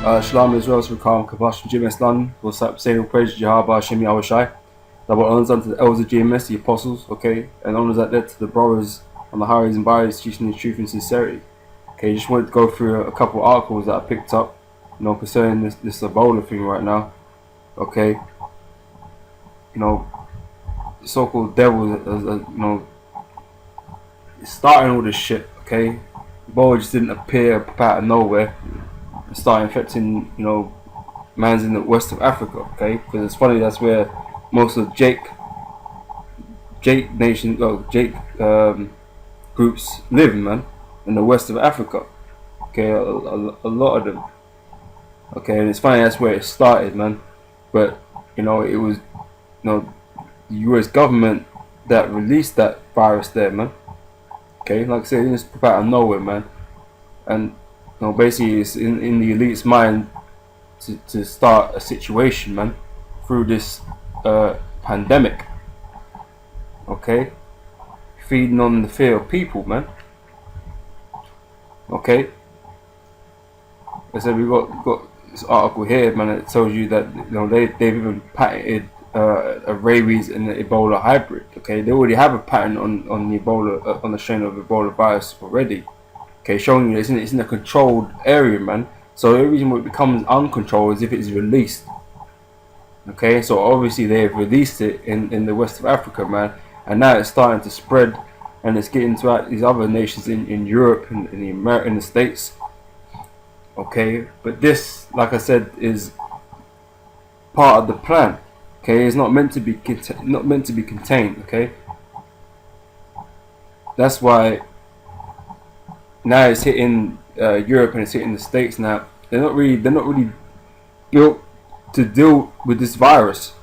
Shalom Israel, Rakam, Kabashim, GMS London, what's up, saying praise Jehovah, Hashem Yahushai. Double honors unto the elders of GMS, the apostles, okay, and honors out there to the brothers on the highways and byways teaching the truth and sincerity. Okay, just wanted to go through a couple of articles that I picked up, concerning this Ebola thing right now. Okay, the so-called devil, is starting all this shit. Okay, Ebola just didn't appear out of nowhere and start infecting, mans in the west of Africa. Okay, because it's funny, that's where most of Jake groups live, man, in the west of Africa. Okay, a lot of them. Okay, and it's funny, that's where it started, man. But it was the US government that released that virus there, man. Okay, like I said, it just out of nowhere, man. And basically it's in the elite's mind to start a situation, man, through this pandemic. Okay, feeding on the fear of people, man. Okay, I said we got this article here, man, that tells you that they've even patented a rabies and the Ebola hybrid. Okay, they already have a patent on the Ebola on the strain of Ebola virus already. Okay, showing you it's in a controlled area, man. So the reason why it becomes uncontrolled is if it's released. Okay, so obviously they've released it in the west of Africa, man, and now it's starting to spread, and it's getting to these other nations in Europe and in the States. Okay, but this, like I said, is part of the plan. Okay, it's not meant to be contained. Okay, that's why now it's hitting Europe and it's hitting the States. Now they're not really built to deal with this virus.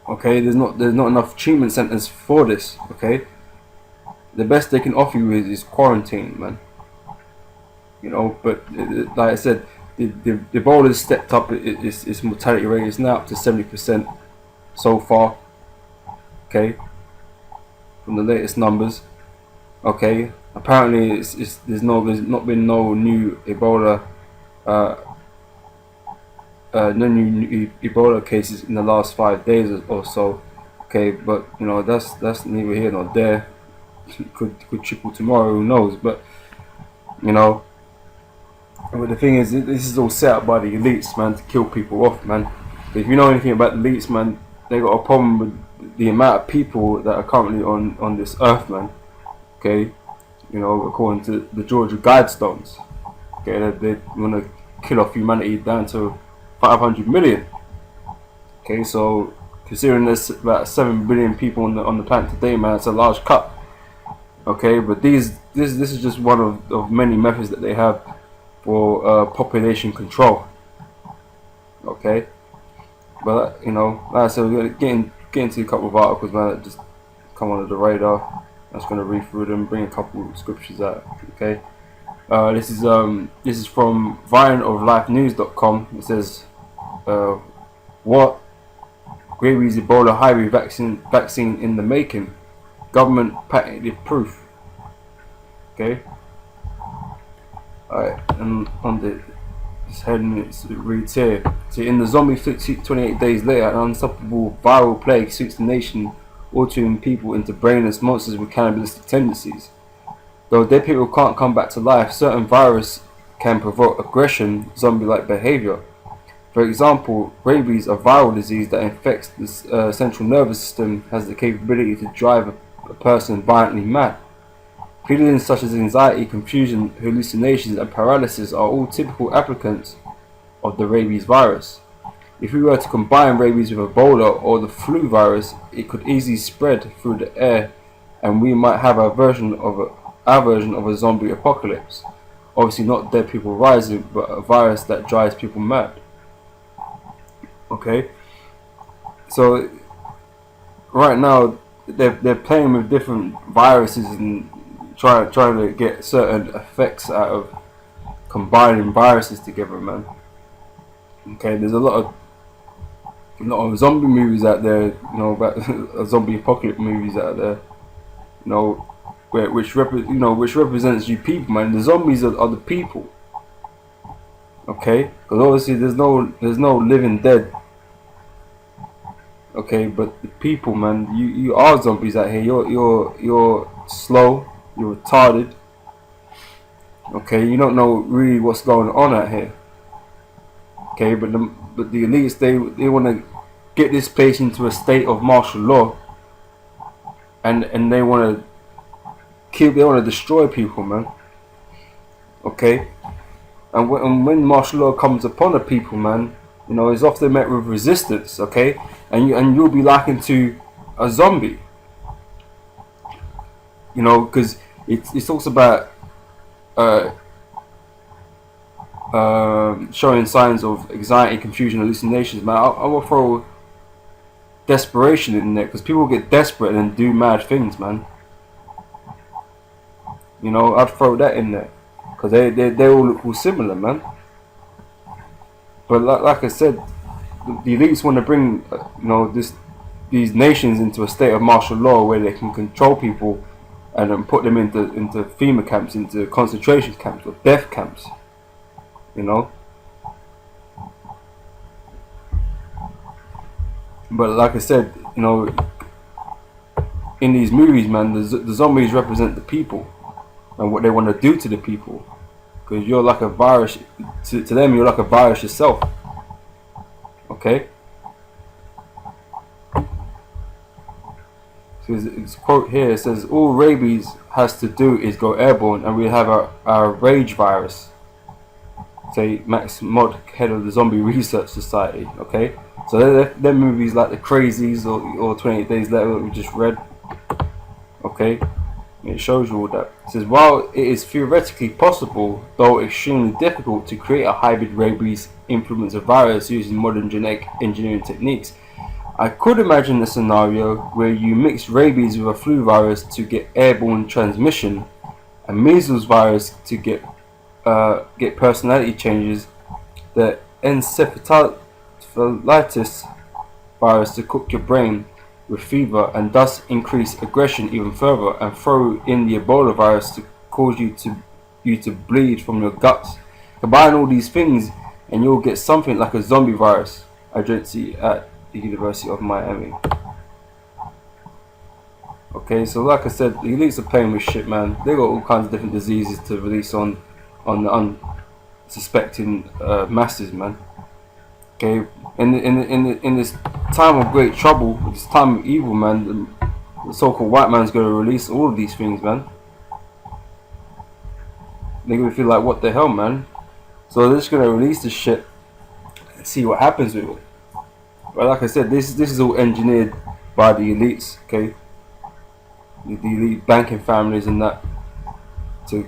Okay, there's not enough treatment centers for this. Okay, the best they can offer you is quarantine, man. But like I said, the Ebola has stepped up its mortality rate is now up to 70% so far. Okay, from the latest numbers. Okay, apparently there's not been no new Ebola Ebola cases in the last 5 days or so. Okay, but that's neither here nor there. could triple tomorrow, who knows? But but the thing is, this is all set up by the elites, man, to kill people off, man. But if you know anything about the elites, man, they got a problem with the amount of people that are currently on this earth, man. Okay, according to the Georgia Guidestones, okay, they want to kill off humanity down to 500 million. Okay, so considering there's about 7 billion people on the planet today, man, it's a large cut. Okay, but this is just one of many methods that they have for population control. Okay, but like I said, we're gonna get into a couple of articles, man, that just come under the radar. I'm just gonna read through them, bring a couple of scriptures out. Okay, this is from vineoflifenews.com. It says, what rabies Ebola hybrid vaccine in the making, government patented proof. Okay. Alright, and on this heading it reads here. So in the zombie flick 28 days later, an unstoppable viral plague sweeps the nation, altering people into brainless monsters with cannibalistic tendencies. Though dead people can't come back to life, certain viruses can provoke aggression, zombie-like behavior. For example, rabies, a viral disease that infects the central nervous system, has the capability to drive a person violently mad. Feelings such as anxiety, confusion, hallucinations, and paralysis are all typical applicants of the rabies virus. If we were to combine rabies with Ebola or the flu virus, it could easily spread through the air, and we might have our version of a zombie apocalypse. Obviously not dead people rising, but a virus that drives people mad. Okay, so right now they're playing with different viruses and trying to get certain effects out of combining viruses together, man. Okay, there's a lot of zombie movies out there, about zombie apocalypse movies out there, which represents you people, man. The zombies are the people. Okay, because obviously there's no living dead. Okay, but the people, man, you are zombies out here. You're slow. You're retarded. Okay, you don't know really what's going on out here. Okay, but the elites, they want to get this place into a state of martial law, and they want to kill. They want to destroy people, man. Okay, and when martial law comes upon the people, man, you know, it's often met with resistance. Okay, and you'll be likened to a zombie. You know, because it talks about uh, showing signs of anxiety, confusion, hallucinations. Man, I will throw desperation in there, because people get desperate and do mad things, man. You know, I'd throw that in there, because they all look all similar, man. But like I said, the elites want to bring you know, these nations into a state of martial law where they can control people and then put them into FEMA camps, into concentration camps or death camps. You know. But like I said, you know, in these movies, man, the zombies represent the people and what they want to do to the people. Because you're like a virus to them. You're like a virus yourself. Okay. So it's a quote here. It says, "All rabies has to do is go airborne, and we have our rage virus." Say Max Mod, head of the Zombie Research Society. Okay. So they're movies like The Crazies or 28 Days Later that we just read. Okay. It shows you all that. It says, while it is theoretically possible, though extremely difficult, to create a hybrid rabies influenza virus using modern genetic engineering techniques, I could imagine a scenario where you mix rabies with a flu virus to get airborne transmission, a measles virus to get personality changes, the encephalitis virus to cook your brain with fever and thus increase aggression even further, and throw in the Ebola virus to cause you to bleed from your guts. Combine all these things and you'll get something like a zombie virus agency at the University of Miami. Okay, so like I said, the elites are playing with shit, man. They got all kinds of different diseases to release on the unsuspecting masses, man. Okay, in this time of great trouble, this time of evil, man, the so-called white man's going to release all of these things, man. They're going to feel like, what the hell, man? So they're just going to release this shit and see what happens with it. But like I said, this is all engineered by the elites, okay? The elite banking families and that to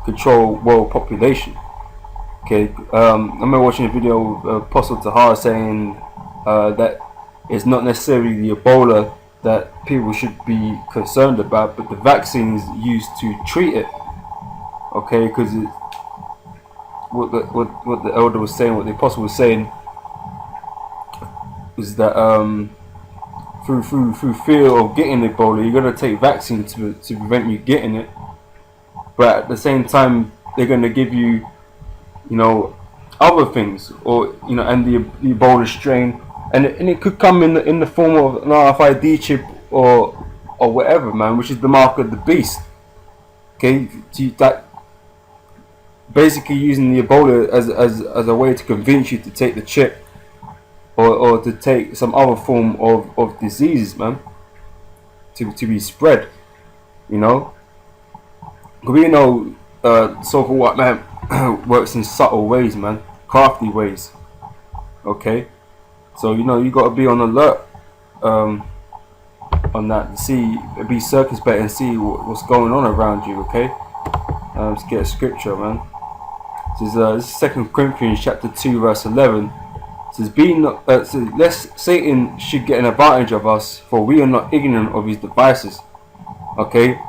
control world population. Okay, I remember watching a video of Apostle Tahar saying that it's not necessarily the Ebola that people should be concerned about, but the vaccines used to treat it. Okay, because what the elder was saying, what the apostle was saying, was that through fear of getting Ebola, you're gonna take vaccine to prevent you getting it, but at the same time they're gonna give you, you know, other things, or you know, and the Ebola strain, and it could come in the form of an RFID chip or whatever, man, which is the mark of the beast. Okay, that basically using the Ebola as a way to convince you to take the chip, or to take some other form of disease, man, to be spread, you know. We know so-called white man works in subtle ways, man, crafty ways. Okay, so you know, you got to be on alert on that, be circumspect and see what's going on around you. Okay, let's get a scripture, man. This is 2 Corinthians chapter 2 verse 11. It says, lest Satan should get an advantage of us, for we are not ignorant of his devices. Okay,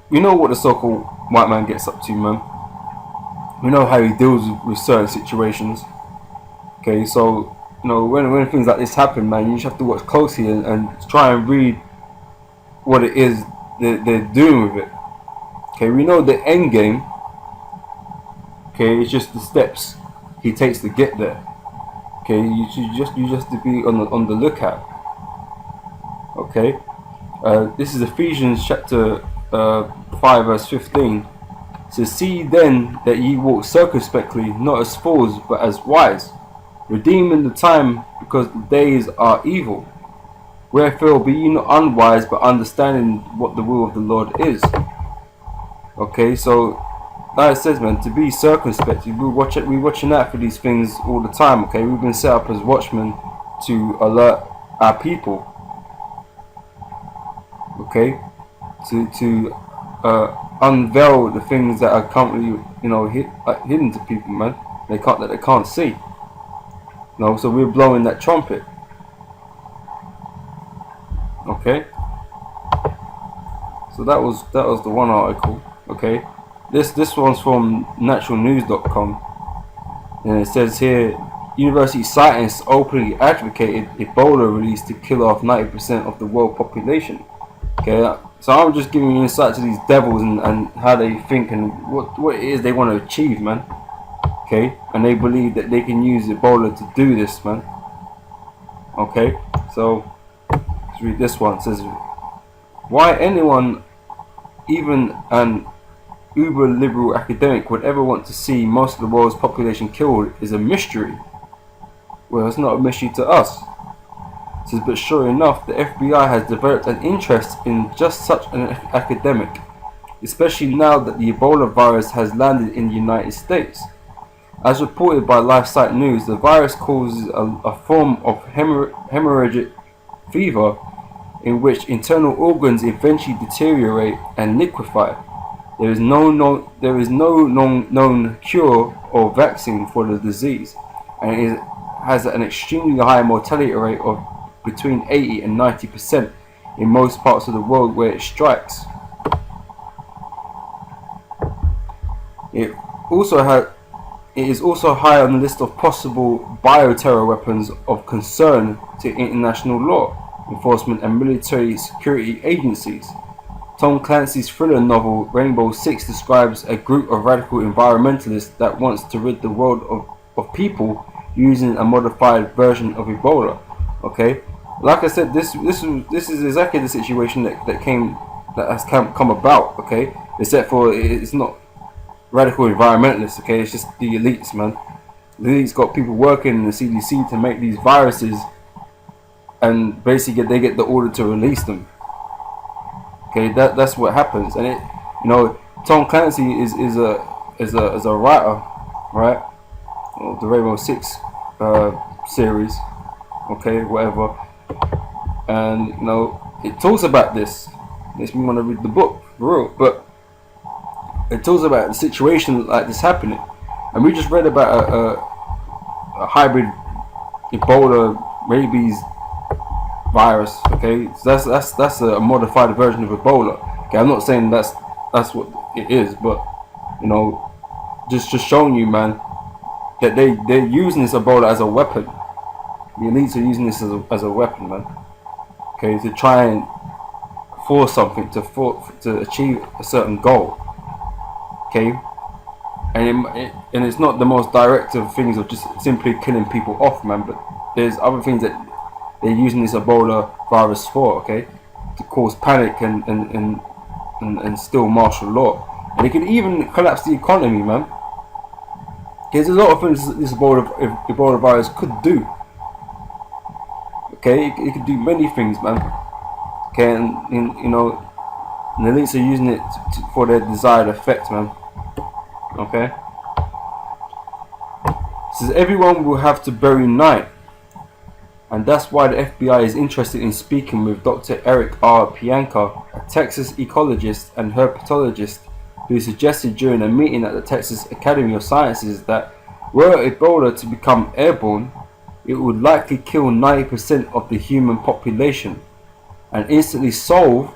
we know what the so-called white man gets up to, man. We know how he deals with certain situations. Okay, so you know, when things like this happen, man, you just have to watch closely and try and read what it is they're doing with it. Okay, we know the end game Okay, it's just the steps he takes to get there. Okay, you just have to be on the lookout. Okay, this is Ephesians chapter 5 verse 15. So see then that ye walk circumspectly, not as fools, but as wise, redeeming the time, because the days are evil. Wherefore be ye not unwise, but understanding what the will of the Lord is. Okay, so like it says, man, to be circumspect, we're watching out for these things all the time. Okay, we've been set up as watchmen to alert our people. Okay, to unveil the things that are currently, hidden to people, man. They can't see. So we're blowing that trumpet. Okay. So that was the one article. Okay. This one's from naturalnews.com, and it says here, university scientists openly advocated Ebola release to kill off 90% of the world population. Okay, so I'm just giving you insight to these devils and how they think and what it is they want to achieve, man. Okay, and they believe that they can use Ebola to do this, man. Okay, so let's read this one. It says, why anyone, even an uber liberal academic, would ever want to see most of the world's population killed is a mystery. Well, it's not a mystery to us. It says, but sure enough, the FBI has developed an interest in just such an academic, especially now that the Ebola virus has landed in the United States. As reported by LifeSite News, the virus causes a form of hemorrhagic fever in which internal organs eventually deteriorate and liquefy. There is no known cure or vaccine for the disease, and it has an extremely high mortality rate of between 80 and 90% in most parts of the world where it strikes. It is also high on the list of possible bioterror weapons of concern to international law enforcement and military security agencies. Tom Clancy's thriller novel Rainbow Six describes a group of radical environmentalists that wants to rid the world of people using a modified version of Ebola. Okay, like I said, this is exactly the situation that has come about. Okay, except for it's not radical environmentalists. Okay, it's just the elites, man. The elites got people working in the CDC to make these viruses, and basically they get the order to release them. Okay, that's what happens, and Tom Clancy is a writer, right? Of the Rainbow Six series, okay, whatever, and it talks about this. Makes me want to read the book for real, but it talks about the situation like this happening, and we just read about a hybrid Ebola rabies virus. Okay, so that's a modified version of Ebola. Okay, I'm not saying that's what it is, but just showing you, man, that they're using this Ebola as a weapon. The elites are using this as a weapon, man. Okay, to try and force something, to achieve a certain goal. Okay, and it's not the most direct of things of just simply killing people off, man. But there's other things that they're using this Ebola virus for, okay, to cause panic and still martial law, and it could even collapse the economy, man. There's a lot of things this Ebola virus could do. Okay, it could do many things, man. Okay, and the elites are using it for their desired effect, man. Okay. It says everyone will have to bury night, and that's why the FBI is interested in speaking with Dr. Eric R. Pianka, a Texas ecologist and herpetologist, who suggested during a meeting at the Texas Academy of Sciences that were Ebola to become airborne, it would likely kill 90% of the human population and instantly solve